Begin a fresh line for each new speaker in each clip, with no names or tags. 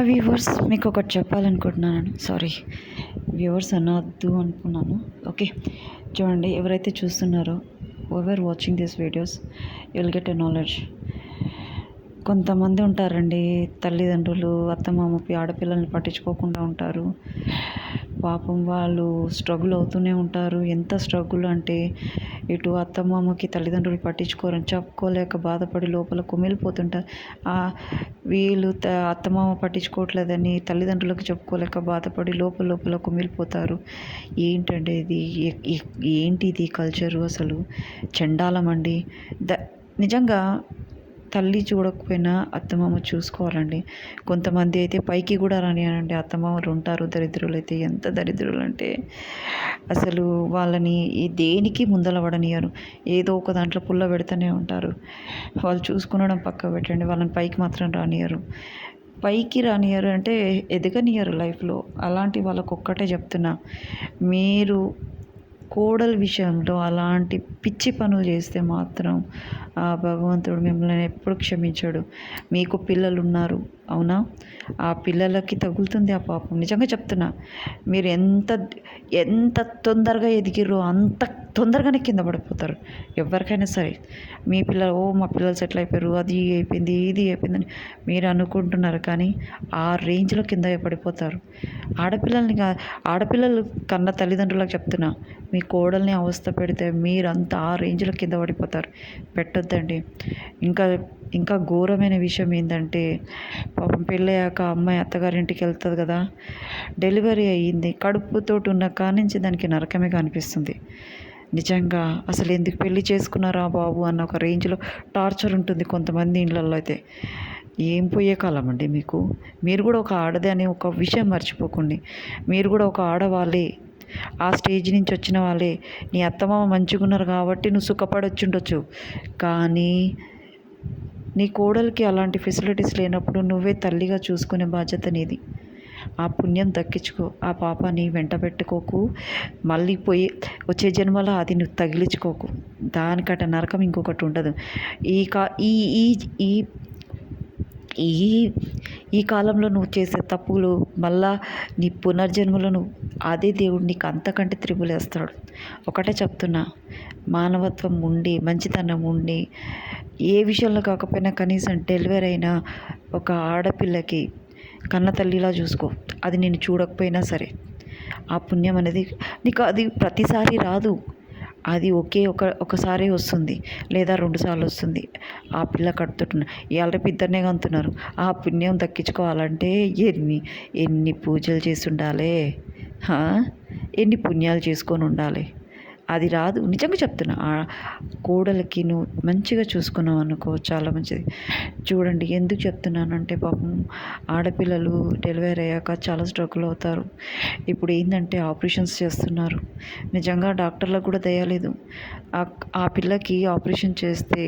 Viewers మీకు ఒకటి చెప్పాలనుకుంటున్నాను. సారీ, వ్యూవర్స్ అనొద్దు అనుకున్నాను. ఓకే, చూడండి, ఎవరైతే చూస్తున్నారో over watching this videos you will get a knowledge. కొంతమంది ఉంటారండి, తల్లిదండ్రులు అత్తమామకి ఆడపిల్లల్ని పట్టించుకోకుండా ఉంటారు. పాపం వాళ్ళు స్ట్రగుల్ అవుతూనే ఉంటారు. ఎంత స్ట్రగుల్ అంటే ఇటు అత్తమామకి తల్లిదండ్రులు పట్టించుకోరని చెప్పుకోలేక బాధపడి లోపల కుమిలిపోతుంటారు. వీళ్ళు అత్తమామ పట్టించుకోవట్లేదని తల్లిదండ్రులకు చెప్పుకోలేక బాధపడి లోపల లోపల కుమిలిపోతారు. ఏంటంటే ఏంటిది కల్చరు? అసలు చండాలం అండి. నిజంగా తల్లి చూడకపోయినా అత్తమామ చూసుకోవాలండి. కొంతమంది అయితే పైకి కూడా రానియనండి, అత్తమామలు ఉంటారు. దరిద్రులు అయితే ఎంత దరిద్రులు అంటే అసలు వాళ్ళని దేనికి ముందలవడనియరు. ఏదో ఒక దాంట్లో పుల్ల పెడుతూనే ఉంటారు. వాళ్ళు చూసుకునడం పక్క పెట్టండి, వాళ్ళని పైకి మాత్రం రానియరు. పైకి రానియరు అంటే ఎదగనియరు లైఫ్లో. అలాంటి వాళ్ళకు ఒక్కటే చెప్తున్నా, మీరు కోడల విషయంలో అలాంటి పిచ్చి పనులు చేస్తే మాత్రం ఆ భగవంతుడు మిమ్మల్ని ఎప్పుడు క్షమించడు. మీకు పిల్లలు ఉన్నారు, అవునా? ఆ పిల్లలకి తగులుతుంది ఆ పాపం. నిజంగా చెప్తున్నా, మీరు ఎంత ఎంత తొందరగా ఎదిగిర్రో అంత తొందరగానే కింద పడిపోతారు. ఎవరికైనా సరే, మీ పిల్లలు మా పిల్లలు సెటిల్ అయిపోయారు, అది అయిపోయింది ఇది అయిపోయిందని మీరు అనుకుంటున్నారు, కానీ ఆ రేంజ్లో కింద పడిపోతారు. ఆడపిల్లలు కన్న తల్లిదండ్రులకు చెప్తున్నా, మీ కోడల్ని అవస్థ పెడితే మీరంతా ఆ రేంజ్లో కింద పడిపోతారు. పెట్టొద్దండి. ఇంకా ఘోరమైన విషయం ఏంటంటే, పాపం పెళ్ళయ్యాక అమ్మాయి అత్తగారింటికి వెళ్తుంది కదా, డెలివరీ అయ్యింది, కడుపుతోటి ఉన్న కానించి దానికి నరకమే కనిపిస్తుంది. నిజంగా అసలు ఎందుకు పెళ్లి చేసుకున్నారా బాబు అన్న ఒక రేంజ్లో టార్చర్ ఉంటుంది కొంతమంది ఇళ్ళల్లో అయితే. ఏం పోయే కాలం అండి మీకు. మీరు కూడా ఒక ఆడదే అనే ఒక విషయం మర్చిపోకండి. మీరు కూడా ఒక ఆడవాళ్ళే, ఆ స్టేజ్ నుంచి వచ్చిన వాళ్ళే. నీ అత్తమామ మంచిగా ఉన్నారు కాబట్టి నువ్వు సుఖపడొచ్చి ఉండొచ్చు, కానీ నీ కోడలికి అలాంటి ఫెసిలిటీస్ లేనప్పుడు నువ్వే తల్లిగా చూసుకునే బాధ్యత నీది. ఆ పుణ్యం దక్కించుకో. ఆ పాపాన్ని వెంట పెట్టుకోకు. మళ్ళీ వచ్చే జన్మలో అది నువ్వు తగిలించుకోకు. దానికట నరకం ఇంకొకటి ఉండదు. ఈ ఈ కాలంలో నువ్వు చేసే తప్పులు మళ్ళా నీ పునర్జన్మలో నువ్వు అదే దేవుడు నీకు అంతకంటే త్రిపులేస్తాడు. ఒకటే చెప్తున్నా, మానవత్వం ఉండి మంచితనం ఉండి ఏ విషయంలో కాకపోయినా కనీసం డెలివరీ అయిన ఒక ఆడపిల్లకి కన్న తల్లిలా చూసుకో. అది నేను చూడకపోయినా సరే, ఆ పుణ్యం అనేది నీకు అది ప్రతిసారి రాదు. అది ఒకసారి వస్తుంది, లేదా 2 సార్లు వస్తుంది. ఆ పిల్ల కడుతున్న ఇవాళ రేపు ఇద్దరినే కంటున్నారు. ఆ పుణ్యం దక్కించుకోవాలంటే ఎన్ని పూజలు చేసి ఉండాలి, ఎన్ని పుణ్యాలు చేసుకొని ఉండాలి. అది రాదు. నిజంగా చెప్తున్నా, కోడలికి నువ్వు మంచిగా చూసుకున్నావు అనుకో, చాలా మంచిది. చూడండి, ఎందుకు చెప్తున్నానంటే పాపం ఆడపిల్లలు డెలివరీ అయ్యాక చాలా స్ట్రగుల్ అవుతారు. ఇప్పుడు ఏంటంటే ఆపరేషన్స్ చేస్తున్నారు. నిజంగా డాక్టర్లకు కూడా దయలేదు. ఆ పిల్లకి ఆపరేషన్ చేస్తే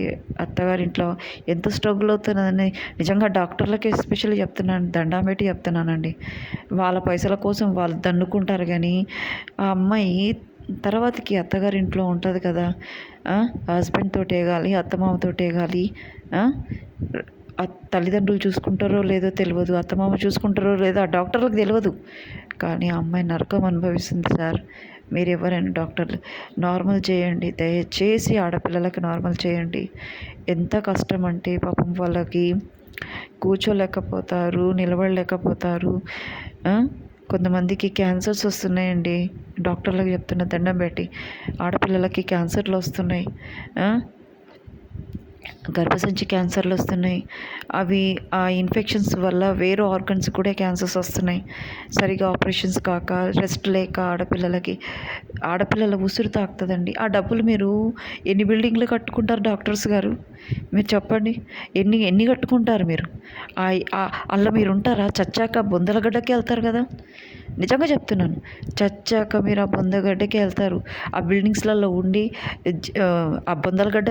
అత్తగారింట్లో ఎంత స్ట్రగుల్ అవుతున్నదని నిజంగా డాక్టర్లకి ఎస్పెషల్లీ చెప్తున్నాను, దండం పెట్టి చెప్తున్నానండి. వాళ్ళ పైసల కోసం వాళ్ళు దన్నుకుంటారు, కానీ ఆ అమ్మాయి తర్వాతకి అత్తగారింట్లో ఉంటుంది కదా, హస్బెండ్ తోటి ఏగాలి, అత్తమామతోటి ఏగాలి. తల్లిదండ్రులు చూసుకుంటారో లేదో తెలియదు, అత్తమామ చూసుకుంటారో లేదో ఆ డాక్టర్లకు తెలియదు, కానీ ఆ అమ్మాయి నరకం అనుభవిస్తుంది. సార్, మీరు ఎవరైనా డాక్టర్లు నార్మల్ చేయండి, దయచేసి ఆడపిల్లలకి నార్మల్ చేయండి. ఎంత కష్టం అంటే పాపం వాళ్ళకి కూర్చోలేకపోతారు, నిలబడలేకపోతారు. కొంతమందికి క్యాన్సర్స్ వస్తున్నాయండి. డాక్టర్లకు చెప్తున్న, దండం పెట్టి, ఆడపిల్లలకి క్యాన్సర్లు వస్తున్నాయి, గర్భసంచి క్యాన్సర్లు వస్తున్నాయి. అవి ఆ ఇన్ఫెక్షన్స్ వల్ల వేరే ఆర్గన్స్ కూడా క్యాన్సర్స్ వస్తున్నాయి. సరిగా ఆపరేషన్స్ కాక, రెస్ట్ లేక ఆడపిల్లల ఉసురు తాకుతుందండి. ఆ డబ్బులు మీరు ఎన్ని బిల్డింగ్లు కట్టుకుంటారు డాక్టర్స్ గారు? మీరు చెప్పండి, ఎన్ని కట్టుకుంటారు మీరు? అలా మీరు ఉంటారా? చచ్చాక బొందలగడ్డకే వెళ్తారు కదా. నిజంగా చెప్తున్నాను, చచ్చాక మీరు ఆ బొందగడ్డకే వెళ్తారు. ఆ బిల్డింగ్స్లలో ఉండి ఆ బొందలగడ్డ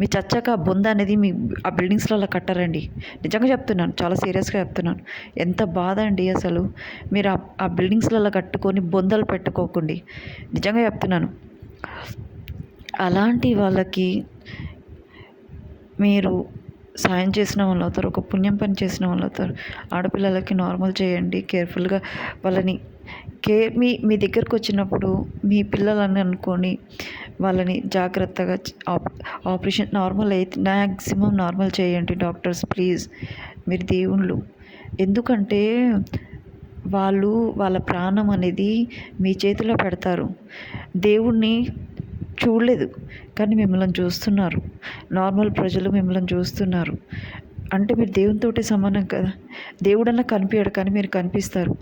మీ చచ్చాక ఆ బొంద అనేది మీ ఆ బిల్డింగ్స్లలో కట్టారండి. నిజంగా చెప్తున్నాను, చాలా సీరియస్గా చెప్తున్నాను. ఎంత బాధ అండి అసలు. మీరు ఆ బిల్డింగ్స్లలో కట్టుకొని బొందలు పెట్టుకోకండి. నిజంగా చెప్తున్నాను. అలాంటి వాళ్ళకి మీరు సాయం చేసిన వాళ్ళు అవుతారు, ఒక పుణ్యం పని చేసిన వాళ్ళు అవుతారు. ఆడపిల్లలకి నార్మల్ చేయండి, కేర్ఫుల్గా వాళ్ళని మీ మీ దగ్గరకు వచ్చినప్పుడు మీ పిల్లలని అనుకొని వాళ్ళని జాగ్రత్తగా ఆపరేషన్ నార్మల్ అయితే మ్యాక్సిమం నార్మల్ చేయండి డాక్టర్స్ ప్లీజ్. మీరు దేవుళ్ళు. ఎందుకంటే వాళ్ళ ప్రాణం అనేది మీ చేతిలో పెడతారు. దేవుణ్ణి చూడలేదు కానీ మిమ్మల్ని చూస్తున్నారు. నార్మల్ ప్రజలు మిమ్మల్ని చూస్తున్నారు అంటే మీరు దేవునితోటి సమానం కదా. దేవుడన్నా కనిపించడు కానీ మీరు కనిపిస్తారు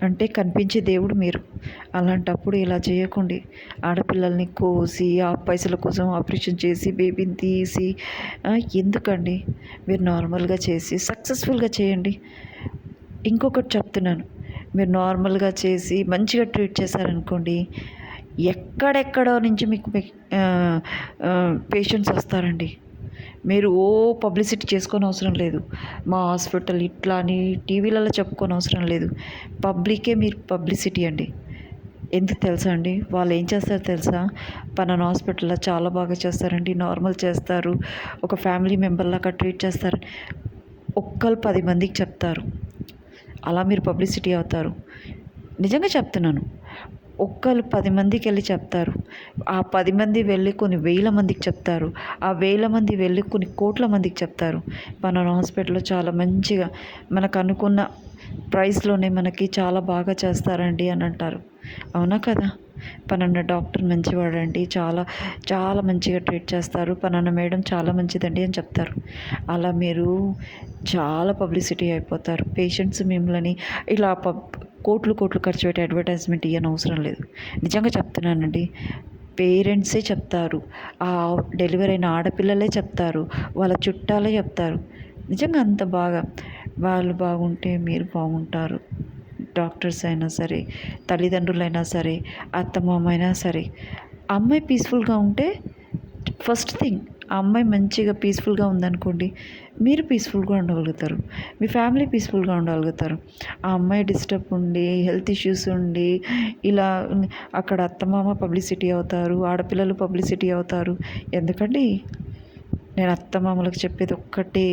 అంటే కనిపించే దేవుడు మీరు. అలాంటప్పుడు ఇలా చేయకండి. ఆడపిల్లల్ని కోసి ఆ పైసల కోసం ఆపరేషన్ చేసి బేబీని తీసి ఎందుకండి. మీరు నార్మల్గా చేసి సక్సెస్ఫుల్గా చేయండి. ఇంకొకటి చెప్తున్నాను, మీరు నార్మల్గా చేసి మంచిగా ట్రీట్ చేశారనుకోండి, ఎక్కడెక్కడో నుంచి మీకు పేషెంట్స్ వస్తారండి. మీరు పబ్లిసిటీ చేసుకొని అవసరం లేదు. మా హాస్పిటల్ ఇట్లా అని టీవీలలో చెప్పుకొని అవసరం లేదు. పబ్లికే మీరు పబ్లిసిటీ అండి. ఎందుకు తెలుసా అండి, వాళ్ళు ఏం చేస్తారో తెలుసా, పలానా హాస్పిటల్లో చాలా బాగా చేస్తారండి, నార్మల్ చేస్తారు, ఒక ఫ్యామిలీ మెంబర్ లాగా ట్రీట్ చేస్తారు, ఒక్కరు 10 మందికి చెప్తారు. అలా మీరు పబ్లిసిటీ అవుతారు. నిజంగా చెప్తున్నాను. ఒక్కరు 10 మందికి వెళ్ళి చెప్తారు. ఆ 10 మంది వెళ్ళి కొన్ని వేల మందికి చెప్తారు. ఆ వేల మంది వెళ్ళి కొన్ని కోట్ల మందికి చెప్తారు. మన హాస్పిటల్లో చాలా మంచిగా మనకు అనుకున్న ప్రైస్లోనే మనకి చాలా బాగా చేస్తారండి అని అంటారు. అవునా కదా. పలానా డాక్టర్ మంచివాడండి, చాలా చాలా మంచిగా ట్రీట్ చేస్తారు, పలానా మేడం చాలా మంచిదండి అని చెప్తారు. అలా మీరు చాలా పబ్లిసిటీ అయిపోతారు. పేషెంట్స్ మిమ్మల్ని ఇలా కోట్లు కోట్లు ఖర్చు పెట్టి అడ్వర్టైజ్మెంట్ ఇవ్వని అవసరం లేదు. నిజంగా చెప్తున్నానండి. పేరెంట్సే చెప్తారు, ఆ డెలివరీ అయిన ఆడపిల్లలే చెప్తారు, వాళ్ళ చుట్టాలే చెప్తారు. నిజంగా అంత బాగా వాళ్ళు బాగుంటే మీరు బాగుంటారు. డాక్టర్స్ అయినా సరే, తల్లిదండ్రులైనా సరే, అత్తమామ అయినా సరే. అమ్మాయి పీస్ఫుల్గా ఉంటే ఫస్ట్ థింగ్, ఆ అమ్మాయి మంచిగా పీస్ఫుల్గా ఉందనుకోండి, మీరు పీస్ఫుల్గా ఉండగలుగుతారు, మీ ఫ్యామిలీ పీస్ఫుల్గా ఉండగలుగుతారు. ఆ అమ్మాయి డిస్టర్బ్ ఉండి, హెల్త్ ఇష్యూస్ ఉండి, ఇలా అక్కడ అత్తమామ పబ్లిసిటీ అవుతారు, ఆడపిల్లలు పబ్లిసిటీ అవుతారు. ఎందుకండి. నేను అత్తమామలకు చెప్పేది ఒక్కటే,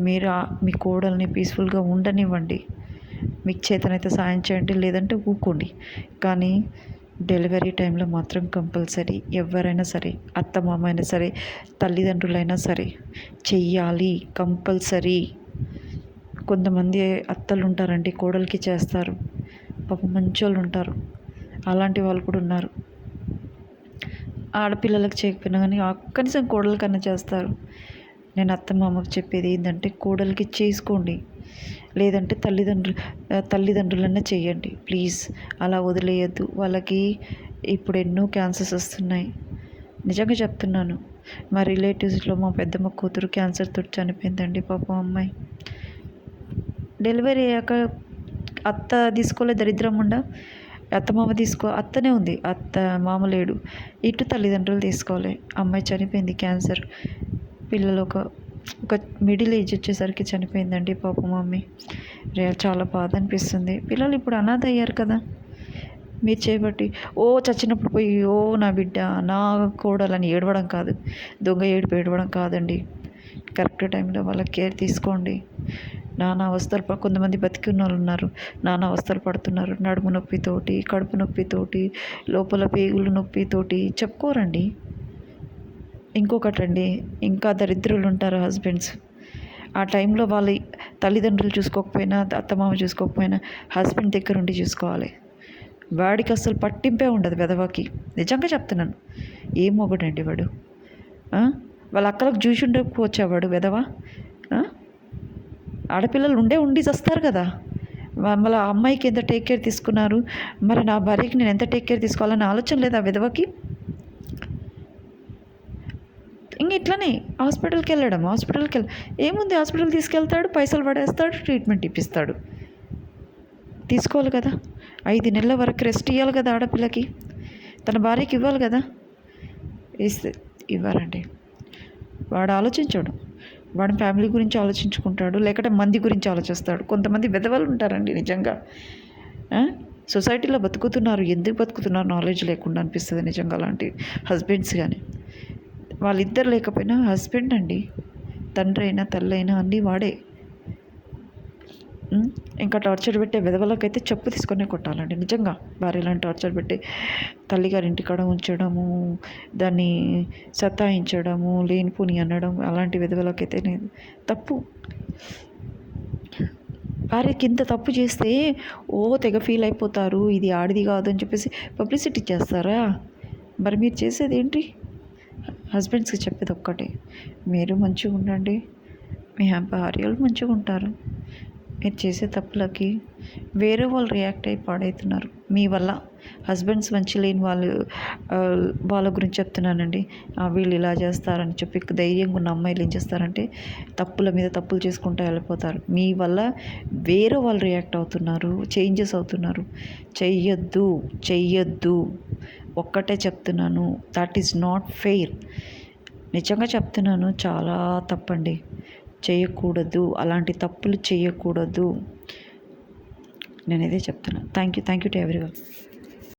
మీరు మీ కోడల్ని పీస్ఫుల్గా ఉండనివ్వండి. మీకు చేతనైతే సాయం చేయండి, లేదంటే ఊక్కోండి. కానీ డెలివరీ టైంలో మాత్రం కంపల్సరీ ఎవరైనా సరే, అత్తమామ అయినా సరే, తల్లిదండ్రులైనా సరే చెయ్యాలి కంపల్సరీ. కొంతమంది అత్తలు ఉంటారండి, కోడలికి చేస్తారు, పాపం మంచోళ్ళు ఉంటారు, అలాంటి వాళ్ళు కూడా ఉన్నారు. ఆడపిల్లలకు చేయకపోయినా కానీ కనీసం కోడలికన్నా చేస్తారు. నేను అత్తమామకు చెప్పేది ఏంటంటే, కోడలికి చేసుకోండి, లేదంటే తల్లిదండ్రులన్నా చేయండి ప్లీజ్. అలా వదిలేయద్దు. వాళ్ళకి ఇప్పుడు ఎన్నో క్యాన్సర్స్ వస్తున్నాయి. నిజంగా చెప్తున్నాను. మా రిలేటివ్స్లో మా పెద్దమ్మ కూతురు క్యాన్సర్తో చనిపోయిందండి పాపం. అమ్మాయి డెలివరీ అయ్యాక అత్త తీసుకోలే, దరిద్రం ఉండ. అత్తమామ అత్తనే ఉంది, అత్త మామ లేడు. ఇటు తల్లిదండ్రులు తీసుకోవాలి. అమ్మాయి చనిపోయింది క్యాన్సర్. పిల్లలు ఒక మిడిల్ ఏజ్ వచ్చేసరికి చనిపోయిందండి పాపం మమ్మీ. చాలా బాధ అనిపిస్తుంది. పిల్లలు ఇప్పుడు అనాథ అయ్యారు కదా మీరు చేయబట్టి. చచ్చినప్పుడు పోయి నా బిడ్డ, నా కోడలని ఏడవడం కాదు, దొంగ ఏడవడం కాదండి. కరెక్ట్ టైంలో వాళ్ళ కేర్ తీసుకోండి. నానా అవస్థలు కొంతమంది బతికిన వాళ్ళు ఉన్నారు, నానా అవస్థలు పడుతున్నారు. నడుము నొప్పితోటి, కడుపు నొప్పితోటి, లోపల పేగులు నొప్పితోటి చెప్పుకోరండి. ఇంకొకటండి, ఇంకా దరిద్రులు ఉంటారు హస్బెండ్స్. ఆ టైంలో వాళ్ళ తల్లిదండ్రులు చూసుకోకపోయినా, అత్తమామ చూసుకోకపోయినా హస్బెండ్ దగ్గర ఉండి చూసుకోవాలి. వాడికి అసలు పట్టింపే ఉండదు వెధవకి. నిజంగా చెప్తున్నాను. ఏం మొగడండి వాడు. వాళ్ళ అక్కలకు చూసి ఉండకపోవచ్చా వాడు వెధవ. ఆడపిల్లలు ఉండి చస్తారు కదా. మళ్ళీ ఆ అమ్మాయికి ఎంత టేక్ కేర్ తీసుకున్నారు, మరి నా భార్యకి నేను ఎంత టేక్ కేర్ తీసుకోవాలని ఆలోచన లేదా విధవకి. ఇంక ఇట్లనే హాస్పిటల్కి ఏముంది, హాస్పిటల్ తీసుకెళ్తాడు, పైసలు పడేస్తాడు, ట్రీట్మెంట్ ఇప్పిస్తాడు. తీసుకోవాలి కదా, 5 నెలల వరకు రెస్ట్ ఇవ్వాలి కదా ఆడపిల్లకి, తన భార్యకి ఇవ్వాలి కదా. ఇవ్వరండి. వాడు ఆలోచించాడు, వాడి ఫ్యామిలీ గురించి ఆలోచించుకుంటాడు, లేకపోతే మంది గురించి ఆలోచిస్తాడు. కొంతమంది విధవలు ఉంటారండి నిజంగా. సొసైటీలో బతుకుతున్నారు, ఎందుకు బతుకుతున్నారు నాలెడ్జ్ లేకుండా అనిపిస్తుంది నిజంగా. అలాంటి హస్బెండ్స్ కానీ వాళ్ళిద్దరు లేకపోయినా హస్బెండ్ అండి, తండ్రి అయినా తల్లి అయినా అన్నీ వాడే. ఇంకా టార్చర్ పెట్టే విధవలకైతే చెప్పు తీసుకొనే కొట్టాలండి నిజంగా. భార్యలను టార్చర్ పెట్టి తల్లిగారి ఇంటికాడ ఉంచడము, దాన్ని సతాయించడము, లేనిపోని అనడం, అలాంటి విధవలకైతే నేను తప్పు. భార్యకి ఇంత తప్పు చేస్తే తెగ ఫీల్ అయిపోతారు, ఇది ఆడిది కాదు అని చెప్పేసి పబ్లిసిటీ చేస్తారా? మరి మీరు చేసేది ఏంటి? హస్బెండ్స్కి చెప్పేది ఒక్కటే, మీరు మంచిగా ఉండండి, మీ భార్యలు మంచిగా ఉంటారు. మీరు చేసే తప్పులకి వేరే వాళ్ళు రియాక్ట్ అయ్యి పాడవుతున్నారు మీ వల్ల. హస్బెండ్స్ మంచి లేని వాళ్ళ గురించి చెప్తున్నానండి. వీళ్ళు ఇలా చేస్తారని చెప్పి ధైర్యంగా ఉన్న అమ్మాయిలు ఏం చేస్తారంటే తప్పుల మీద తప్పులు చేసుకుంటూ వెళ్ళిపోతారు. మీ వల్ల వేరే వాళ్ళు రియాక్ట్ అవుతున్నారు, చేంజెస్ అవుతున్నారు. చెయ్యొద్దు. ఒక్కటే చెప్తున్నాను, దట్ ఈజ్ నాట్ ఫెయిర్. నిజంగా చెప్తున్నాను, చాలా తప్పండి. చేయకూడదు, అలాంటి తప్పులు చేయకూడదు. నేనైతే చెప్తున్నాను. Thank you to everyone.